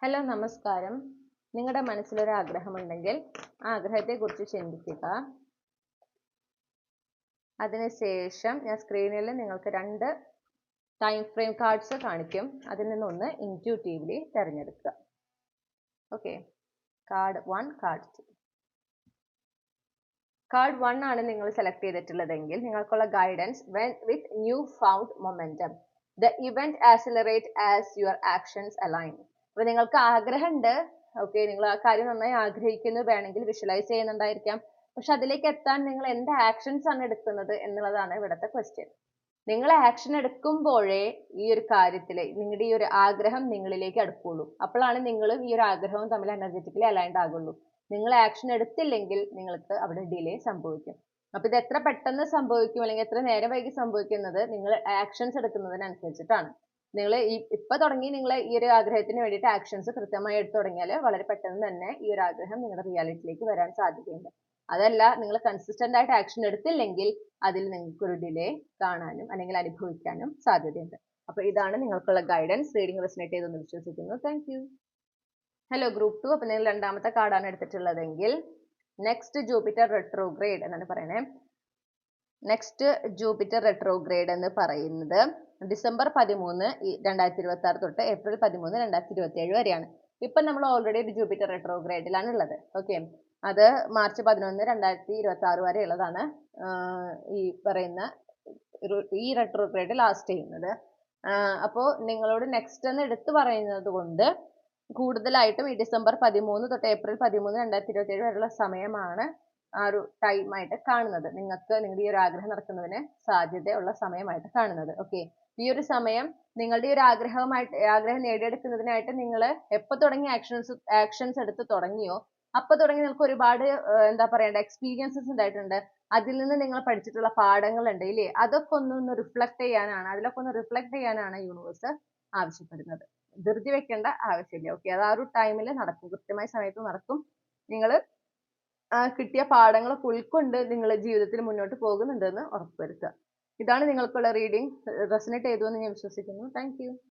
Hello നമസ്കാരം. നിങ്ങളുടെ മനസ്സിലൊരു ആഗ്രഹമുണ്ടെങ്കിൽ ആ ആഗ്രഹത്തെക്കുറിച്ച് ചിന്തിക്കുക. അതിനുശേഷം ഞാൻ സ്ക്രീനിൽ നിങ്ങൾക്ക് 2 ടൈം ഫ്രെയിം കാർഡ്സ് കാണിക്കും. അതിൽ നിന്നൊന്ന് ഇൻറ്റ്യൂട്ടീവ്ലി തിരഞ്ഞെടുക്കുക. Okay, card 1, card 2. കാർഡ് 1 ആണ് നിങ്ങൾ സെലക്ട് ചെയ്തിട്ടുള്ളതെങ്കിൽ നിങ്ങൾക്കുള്ള guidance with newfound momentum the event accelerate as your actions align. അപ്പൊ നിങ്ങൾക്ക് ആഗ്രഹമുണ്ട്, ഓക്കെ, നിങ്ങൾ ആ കാര്യം നന്നായി ആഗ്രഹിക്കുന്നു, വേണമെങ്കിൽ വിഷ്വലൈസ് ചെയ്യുന്നുണ്ടായിരിക്കാം. പക്ഷെ അതിലേക്ക് എത്താൻ നിങ്ങൾ എന്ത് ആക്ഷൻസ് ആണ് എടുക്കുന്നത് എന്നുള്ളതാണ് ഇവിടുത്തെ ക്വസ്റ്റ്യൻ. നിങ്ങൾ ആക്ഷൻ എടുക്കുമ്പോഴേ ഈ ഒരു കാര്യത്തില് നിങ്ങളുടെ ഈ ഒരു ആഗ്രഹം നിങ്ങളിലേക്ക് അടുക്കുള്ളൂ. അപ്പോഴാണ് നിങ്ങളും ഈ ഒരു ആഗ്രഹവും തമ്മിൽ എനർജറ്റിക്കലി അലൈൻഡ് ആകുള്ളൂ. നിങ്ങൾ ആക്ഷൻ എടുത്തില്ലെങ്കിൽ നിങ്ങൾക്ക് അവിടെ ഡിലേ സംഭവിക്കും. അപ്പൊ ഇത് എത്ര പെട്ടെന്ന് സംഭവിക്കും അല്ലെങ്കിൽ എത്ര നേരം വൈകി സംഭവിക്കുന്നത് നിങ്ങൾ ആക്ഷൻസ് എടുക്കുന്നതിനനുസരിച്ചിട്ടാണ്. നിങ്ങൾ ഇപ്പൊ തുടങ്ങി നിങ്ങൾ ഈ ഒരു ആഗ്രഹത്തിന് വേണ്ടിയിട്ട് ആക്ഷൻസ് കൃത്യമായി എടുത്തു തുടങ്ങിയാൽ വളരെ പെട്ടെന്ന് തന്നെ ഈ ഒരു ആഗ്രഹം നിങ്ങളുടെ റിയാലിറ്റിയിലേക്ക് വരാൻ സാധ്യതയുണ്ട്. അതല്ല, നിങ്ങൾ കൺസിസ്റ്റന്റ് ആയിട്ട് ആക്ഷൻ എടുത്തില്ലെങ്കിൽ അതിൽ നിങ്ങൾക്ക് ഒരു ഡിലേ കാണാനും അല്ലെങ്കിൽ അനുഭവിക്കാനും സാധ്യതയുണ്ട്. അപ്പൊ ഇതാണ് നിങ്ങൾക്കുള്ള ഗൈഡൻസ്. റീഡിംഗ് റെസനേറ്റ് ചെയ്തെന്ന് വിശ്വസിക്കുന്നു. Thank you. Hello group 2. അപ്പൊ നിങ്ങൾ രണ്ടാമത്തെ കാർഡാണ് എടുത്തിട്ടുള്ളതെങ്കിൽ നെക്സ്റ്റ് ജൂപ്പിറ്റർ റെട്രോഗ്രേഡ് എന്നാണ് പറയണേ. നെക്സ്റ്റ് ജൂപ്പിറ്റർ റെട്രോഗ്രേഡ് എന്ന് പറയുന്നത് ഡിസംബർ 13, 2026 തൊട്ട് ഏപ്രിൽ 13, 2027 വരെയാണ്. ഇപ്പൊ നമ്മൾ ഓൾറെഡി ഒരു ജൂപ്പിറ്റർ റെട്രോഗ്രേഡിലാണ് ഉള്ളത്. ഓക്കെ, അത് മാർച്ച് 11, 2026 വരെ ഉള്ളതാണ്. ഈ പറയുന്ന ഈ റെട്രോഗ്രേഡ് ലാസ്റ്റ് ചെയ്യുന്നത്. അപ്പോൾ നിങ്ങളോട് നെക്സ്റ്റ് എന്ന് എടുത്തു പറയുന്നത് കൊണ്ട് കൂടുതലായിട്ടും ഈ ഡിസംബർ 13 തൊട്ട് ഏപ്രിൽ 13, 2027 വരെയുള്ള സമയമാണ് ആ ഒരു ടൈമായിട്ട് കാണുന്നത്. നിങ്ങൾക്ക് നിങ്ങളുടെ ഈ ഒരു ആഗ്രഹം നടക്കുന്നതിന് സാധ്യതയുള്ള സമയമായിട്ട് കാണുന്നത്. ഓക്കെ, ഈ ഒരു സമയം നിങ്ങളുടെ ഈ ഒരു ആഗ്രഹം നേടിയെടുക്കുന്നതിനായിട്ട് നിങ്ങൾ എപ്പോൾ തുടങ്ങി ആക്ഷൻസ് എടുത്ത് തുടങ്ങിയോ അപ്പൊ തുടങ്ങി നിങ്ങൾക്ക് ഒരുപാട് എന്താ പറയണ്ട എക്സ്പീരിയൻസസ് ഉണ്ടായിട്ടുണ്ട്. അതിൽ നിന്ന് നിങ്ങൾ പഠിച്ചിട്ടുള്ള പാഠങ്ങളുണ്ട് ഇല്ലേ, അതൊക്കെ ഒന്ന് റിഫ്ലക്ട് ചെയ്യാനാണ് യൂണിവേഴ്സ് ആവശ്യപ്പെടുന്നത്. ധൃതി വെക്കേണ്ട ആവശ്യമില്ല. ഓക്കെ, അത് ആ ഒരു ടൈമിൽ നടക്കും, കൃത്യമായ സമയത്ത് നടക്കും. നിങ്ങൾ കിട്ടിയ പാഠങ്ങളൊക്കെ ഉൾക്കൊണ്ട് നിങ്ങൾ ജീവിതത്തിൽ മുന്നോട്ട് പോകുന്നുണ്ടെന്ന് ഉറപ്പുവരുത്തുക. ഇതാണ് നിങ്ങൾക്കുള്ള റീഡിംഗ്. റെസനേറ്റ് ചെയ്തു എന്ന് ഞാൻ വിശ്വസിക്കുന്നു. Thank you.